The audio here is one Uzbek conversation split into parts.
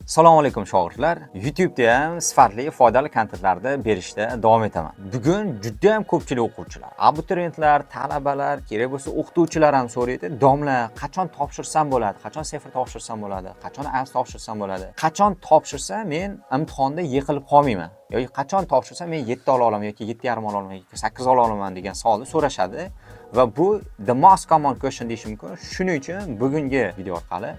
Assalomu alaykum shogirdlar. YouTube'da ham sifatli, foydali kontentlarni berishda davom etaman. Bugun juda ham ko'pchilik o'quvchilar, abituriyentlar, talabalar, kerak bo'lsa o'qituvchilar ham so'raydi. Domla, qachon topshirsam bo'ladi? Qachon sefr topshirsam bo'ladi? Qachon AS topshirsam bo'ladi? Qachon topshirsam men imtihonda yiqilib qolmayman? Yoki qachon topshirsam men 7 ola olaman yoki 7,5 ola olaman yoki 8 ola olaman degan savolni so'rashadi va bu the most common question deyish mumkin. Shuning uchun bugungi video orqali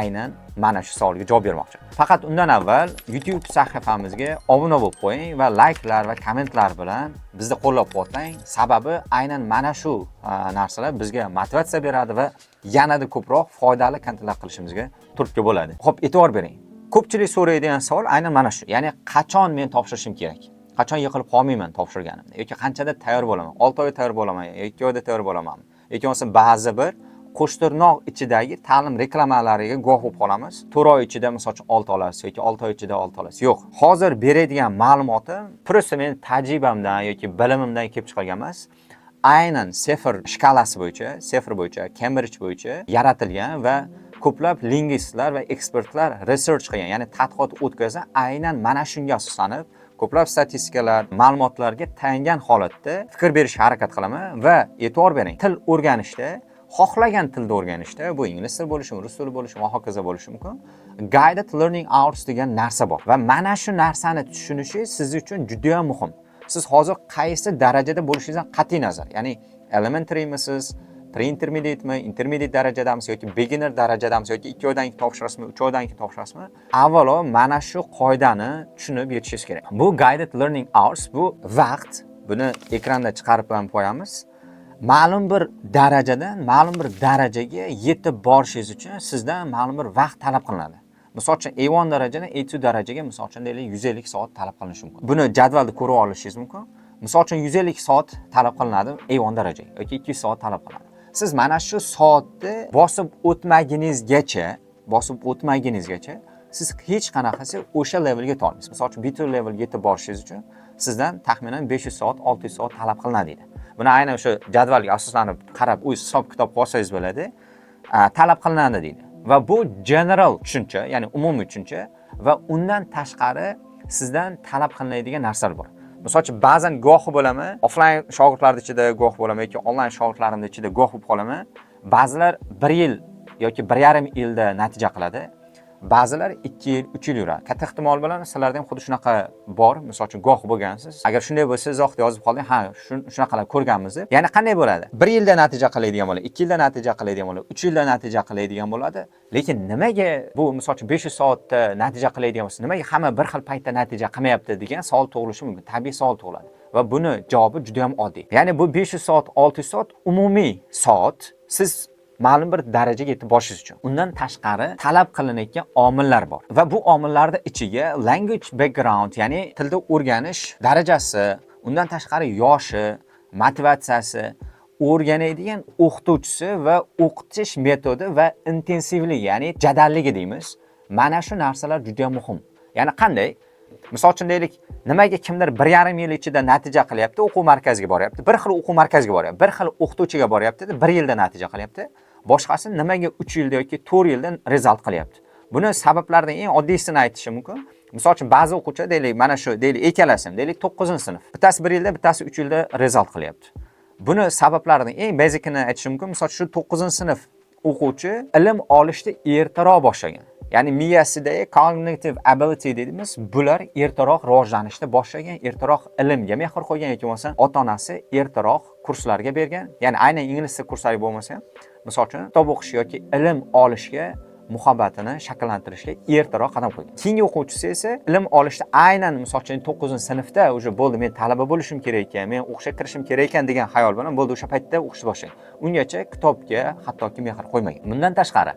aynan mana shu savolga javob bermoqchiman. Faqat undan avval YouTube sahifamizga obuna bo'lib qo'ying va layklar va kommentlar bilan bizni qo'llab-quvvatlang. Sababi aynan mana shu narsalar bizga motivatsiya beradi va yanada ko'proq foydali kontentlar qilishimizga turtki bo'ladi. Xo'p, e'tibor bering. Ko'pchilik so'raydigan savol aynan mana shu. Ya'ni qachon men topshirishim kerak? Qachon yiqilib qolmayman topshirganimda yoki qanchada tayyor bo'laman? 6 oy tayyor bo'laman yoki 2 oyda tayyor bo'lamanmi? Yoki bo'lmasa ba'zi bir qo'shtirnoq ichidagi ta'lim reklamalariga guvoh bo'lib qolamiz. 4 oy ichida misol uchun 6 olasiz yoki 6 oy ichida 6 olasiz. Yo'q. Hozir beradigan ma'lumotim prosta men tajribamdan yoki bilimimdan kelib chiqargan emas. Aynan sefr shkalasi bo'yicha, sefr bo'yicha, Cambridge bo'yicha yaratilgan va ko'plab lingvistlar va ekspertlar research qilgan, ya'ni tadqiqot o'tkazgan, aynan mana shunga asoslanib ko'plab statistikalar, ma'lumotlarga tayangan holatda fikr berishga harakat qilaman va e'tibor bering. Til o'rganishda xohlagan tilda o'rganishda, bu ingliz tili bo'lishi, rus tili bo'lishi va hokazo bo'lishi mumkin. Guided learning hours degan narsa bor va mana shu narsani tushunishingiz siz uchun juda ham muhim. Siz hozir qaysi darajada bo'lishingizdan qat'iy nazar, ya'ni elementary'misiz, pre-intermediate-mi, intermediate darajadamisiz yoki beginner darajadamisiz yoki 2 oydan keyin topshirasizmi, 3 oydan keyin topshirasizmi? Avvalo mana shu qoidani tushunib yetishingiz kerak. Bu guided learning hours, bu vaqt, buni ekranda chiqarib ham qo'yamiz. Ma'lum bir darajadan ma'lum bir darajaga yetib borishingiz uchun sizdan ma'lum bir vaqt talab qilinadi. Misol uchun A1 darajadan A2 darajaga misol uchun deylik 150 soat talab qilinishi mumkin. Buni jadvalda ko'rib olishingiz mumkin. Misol uchun 150 soat talab qilinadi A1 darajaga yoki 200 soat talab qilinadi. Siz mana shu soatni bosib o'tmagunizgacha siz hech qanaqasi o'sha levelga yeta olmaysiz. Misol uchun B2 levelga yetib borishingiz uchun sizdan taxminan 500 soat, 600 soat talab qilinadi deydi. Buni aynan o'sha jadvalga asoslanib qarab, o'z hisob-kitob qilsangiz bo'ladi, talab qilinadi deydi. Va bu general tushuncha, ya'ni umumiy tushuncha va undan tashqari sizdan talab qilinadigan narsalar bor. Misol uchun ba'zan guvohi bo'laman, offline shogirdlarning ichida guvoh bo'laman yoki onlayn shogirdlarimning ichida guvoh bo'lib qolaman. Ba'zilar 1 yil yoki 1,5 yilda natija qiladi. Ba'zilar 2 yil, 3 yil yuradi. Katta ehtimol bilan sizlarda ham xuddi shunaqa bor. Misol uchun guvoh bo'lgansiz. Agar shunday bo'lsa, izohda yozib qoling. Ha, shunaqalar ko'rganmiz deb. Ya'ni qanday bo'ladi? 1 yilda natija qiladigan bo'ladi, 2 yilda natija qiladigan bo'ladi, 3 yilda natija qiladigan bo'ladi. Lekin nimaga bu misol uchun 500 soatda natija qiladigan bo'lsa, nimaga hamma bir xil paytda natija qilmayapti degan savol tug'ilishi mumkin. Tabiiy savol tug'iladi. Va buni javobi juda ham oddiy. Ya'ni bu 500 soat, 600 soat umumiy soat siz ma'lum bir darajaga yetib borishingiz uchun. Undan tashqari talab qilinayotgan omillar bor. Va bu omillarda ichiga language background, ya'ni tilda o'rganish darajasi, undan tashqari yoshi, motivatsiyasi, o'rganadigan o'qituvchisi va o'qitish metodi va intensivligi, ya'ni jadalligi deymiz. Mana shu narsalar juda ham muhim. Ya'ni qanday? Misol uchun deylik, nimaga kimdir 1,5 yil ichida natija qilyapti, o'quv markaziga boryapti, bir xil o'quv markaziga boryapti, bir xil o'qituvchiga boryapti, 1 yilda natija qilyapti. Boshqasi nimaga 3 yilda yoki 4 yilda result qilyapti. Buni sabablaridan eng oddiysini aytishim mumkin. Misol uchun ba'zi o'quvchilar deylik, mana shu deylik ikkalasim, deylik 9-sinf. Bittasi 1 yilda, bittasi 3 yilda result qilyapti. Buni sabablaridan eng basicini aytishim mumkin. Misol shu 9-sinf o'quvchi ilm olishni ertaroq boshlagan. Ya'ni miyasidagi cognitive ability dediğimiz bular ertaroq rivojlanishni boshlagan, ertaroq ilmga mehr qo'ygan yoki bo'lmasa ota-onasi ertaroq kurslarga bergan. Ya'ni aynan ingliz tili kurslari bo'lmasa ham, misol uchun kitob o'qish yoki ilm olishga muhabbatini shakllantirishga ertaroq qadam qo'ygan. Keyingi o'quvchisi esa ilm olishda aynan misol uchun 9-sinfda уже bo'ldi, men talaba bo'lishim kerak ekan, men o'qishga kirishim kerak ekan degan xayol bilan bo'ldi o'sha paytda o'qishni boshlagan. Ungacha kitobga hattoki mehr qo'ymagan. Bundan tashqari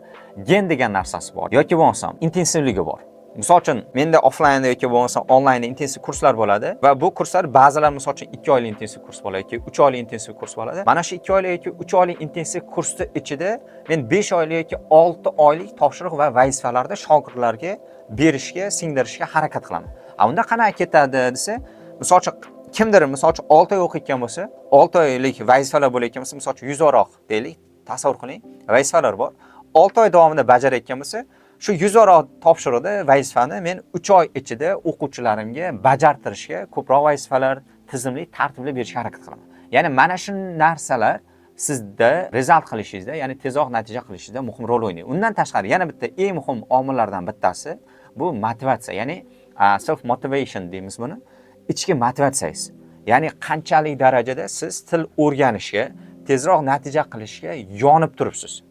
gen degan narsasi bor yoki bo'lmasa intensivligi bor. Misol uchun menda offline yoki bo'lmasa onlayn intensiv kurslar bo'ladi va bu kurslar ba'zilar misol uchun 2 oylik intensiv kurs bo'ladi yoki 3 oylik intensiv kurs bo'ladi. Mana shu 2 oylik yoki 3 oylik intensiv kursning ichida men 5 oylik yoki 6 oylik topshiriq va vazifalarni shogirdlarga berishga, singdirishga harakat qilaman. Unda qanaqa ketadi desa, misol uchun kimdir misol uchun 6 oy o'qiyotgan bo'lsa, 6 oylik vazifalar bo'layotgan bo'lsa, misol uchun 100 oyroq deylik, tasavvur qiling, vazifalar bor. 6 oy davomida bajarayotgan bo'lsa, Shu 100 topshiriqda vazifani men 3 oy ichida o'quvchilarimga bajartirishga ko'proq vazifalar tizimli, tartibli berishga harakat qilaman. Ya'ni mana shu narsalar sizda result qilishingizda, ya'ni tezroq natija qilishingizda muhim rol o'ynaydi. Undan tashqari yana bitta eng muhim omillardan bittasi bu motivatsiya, ya'ni self motivation deymiz buni. Ichki motivatsiyangiz. Ya'ni qanchalik darajada siz til o'rganishga, tezroq natija qilishga yonib turibsiz.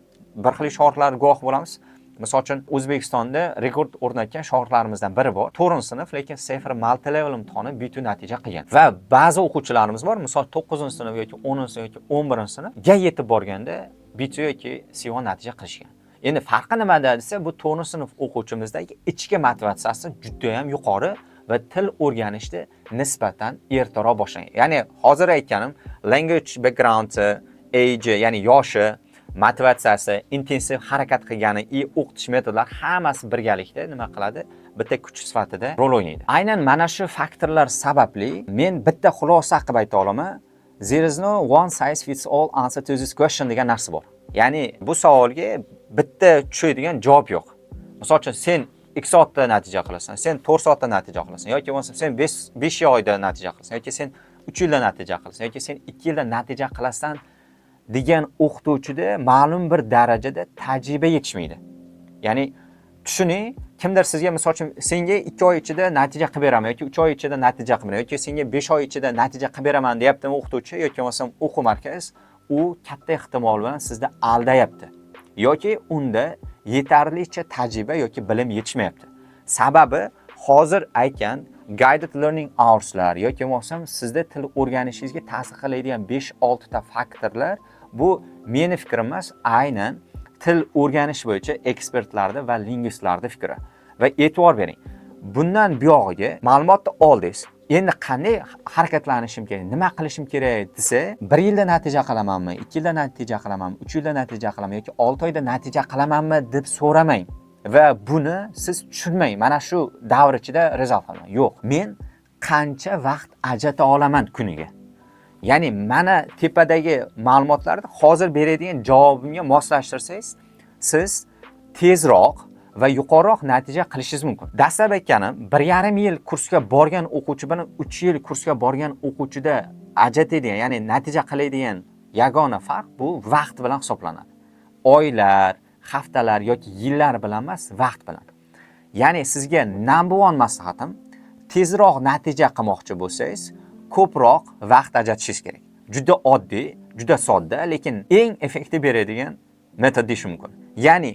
Bir xil shogirdlar guvoh bo'lamiz. Misol uchun O'zbekistonda rekord o'rnatgan shogirdlarimizdan biri bor. 4-sinf, lekin Safer multi-level imtihoni bitu natija qilgan. Va ba'zi o'quvchilarimiz bor, misol 9-sinf yoki 10-sinf yoki 11-sinfga yetib borganda bitu yoki C1 natija qilishgan. Endi farqi nimada desa, bu 4-sinf o'quvchimizdagi ichki motivatsiyasi juda ham yuqori va til o'rganishda nisbatan ertaroq boshlangan. Ya'ni hozir aytganim language background, age, ya'ni yoshi, motivatsiyasi, intensiv harakat qilgani, o'qitish metodlari hammasi birgalikda nima qiladi? Bitta kuch sifatida rol o'ynaydi. Aynan mana shu faktorlar sababli men bitta xulosa qilib ayta olaman. There is no one size fits all answer to this question degan narsa bor. Ya'ni bu savolga bitta tushadigan javob yo'q. Misol uchun sen 2 soatda natija qilasan, sen 4 soatda natija qilasan, yoki bo'lmasa sen 5 oyda natija qilasan, yoki sen 3 yilda natija qilasan, yoki sen 2 yilda natija qilasan degan o'qituvchida ma'lum bir darajada tajriba yetishmaydi. Ya'ni tushuning, kimdir sizga misol uchun senga 2 oy ichida natija qilib beraman yoki 3 oy ichida natija qilib beraman yoki senga 5 oy ichida natija qilib beraman deyaptimi o'qituvchi yoki bo'lmasam o'quv markaz, u katta ehtimol bilan sizni aldayapti. Yoki unda yetarlicha tajriba yoki bilim yetishmayapti. Sababi hozir aytgan guided learning hourslar yoki bo'lmasam sizda til o'rganishingizga ta'sir qiladigan 5-6 ta faktorlar bu meni fikrim emas, aynan til o'rganish bo'yicha ekspertlarda va lingvistlarda fikri. Va e'tibor bering. Bundan buyog'iga ma'lumotni oldingiz. Endi qanday harakatlanishim kerak, nima qilishim kerak desa, 1 yilda natija qilamanmi, 2 yilda natija qilamanmi, 3 yilda natija qilamanmi yoki 6 oyda natija qilamanmi deb so'ramang. Va buni siz tushunmang. Mana shu davr ichida result qilaman. Yo'q, men qancha vaqt ajrata olaman kuniga. Ya'ni mana tepadagi ma'lumotlarni hozir beradigan javobimga moslashtirsangiz, siz tezroq va yuqoriroq natija qilishingiz mumkin. Dastlab aytganim, 1,5 yil kursga borgan o'quvchi bilan 3 yil kursga borgan o'quvchida ajratadigan, ya'ni natija qiladigan yagona farq bu vaqt bilan hisoblanadi. Oylar, haftalar yoki yillar bilan emas, vaqt bilan. Ya'ni sizga number 1 maslahatim, tezroq natija qilmoqchi bo'lsangiz, ko'proq vaqt ajratishingiz kerak. Juda oddiy, juda sodda, lekin eng effektiv beradigan metod deyish mumkin. Ya'ni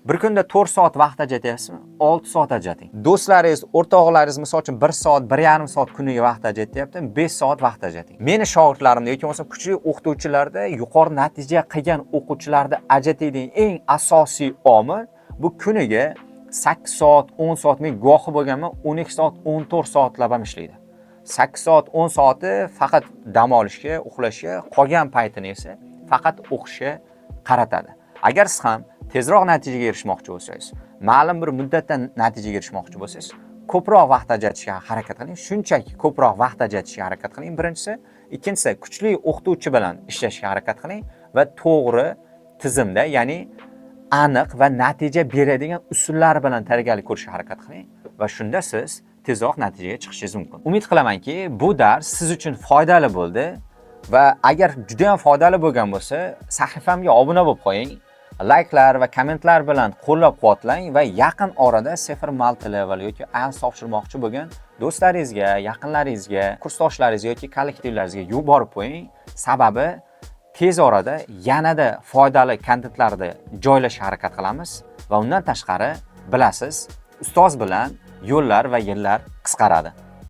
bir kunda 4 soat vaqt ajratyapsizmi? 6 soat ajrating. Do'stlaringiz, o'rtoqlaringiz misol uchun 1 soat, 1,5 soat kuniga vaqt ajratyapti, 5 soat vaqt ajrating. Meni shogirdlarimda yoki bo'lmasa kuchli o'qituvchilarda yuqori natija qilgan o'quvchilarda ajratadigan eng asosiy omil bu kuniga 8 soat, 10 soat men guvohi bo'lganman, 12 soat, 14 soatlab ham ishlaydi. 8 soat, 10 soati faqat dam olishga, uxlashga, qolgan paytini esa faqat o'qishga qaratadi. Agar siz ham tezroq natijaga erishmoqchi bo'lsangiz, ma'lum bir muddatdan natijaga erishmoqchi bo'lsangiz, ko'proq vaqt ajratishga harakat qiling. Shunchaki ko'proq vaqt ajratishga harakat qiling. Birinchisi, ikkinchisi kuchli o'qituvchi bilan ishlashga harakat qiling va to'g'ri tizimda, ya'ni aniq va natija beradigan usullar bilan tayyorgarlik ko'rishga harakat qiling va shunda siz tezroq natijaga chiqishingiz mumkin. Umid qilamanki, bu dars siz uchun foydali bo'ldi va agar juda ham foydali bo'lgan bo'lsa, sahifamga obuna bo'lib qo'ying. Like'lar va kommentlar bilan qo'llab-quvvatlang va yaqin orada Safer multi-level yoki IELTS topshirmoqchi bo'lgan do'stlaringizga, yaqinlaringizga, kursdoshlaringizga yoki kollektivlaringizga yuborib qo'ying. Sababi tez orada yanada foydali kontentlarni joylashga harakat qilamiz va undan tashqari bilasiz, ustoz bilan yo'llar va yillar qisqaradi.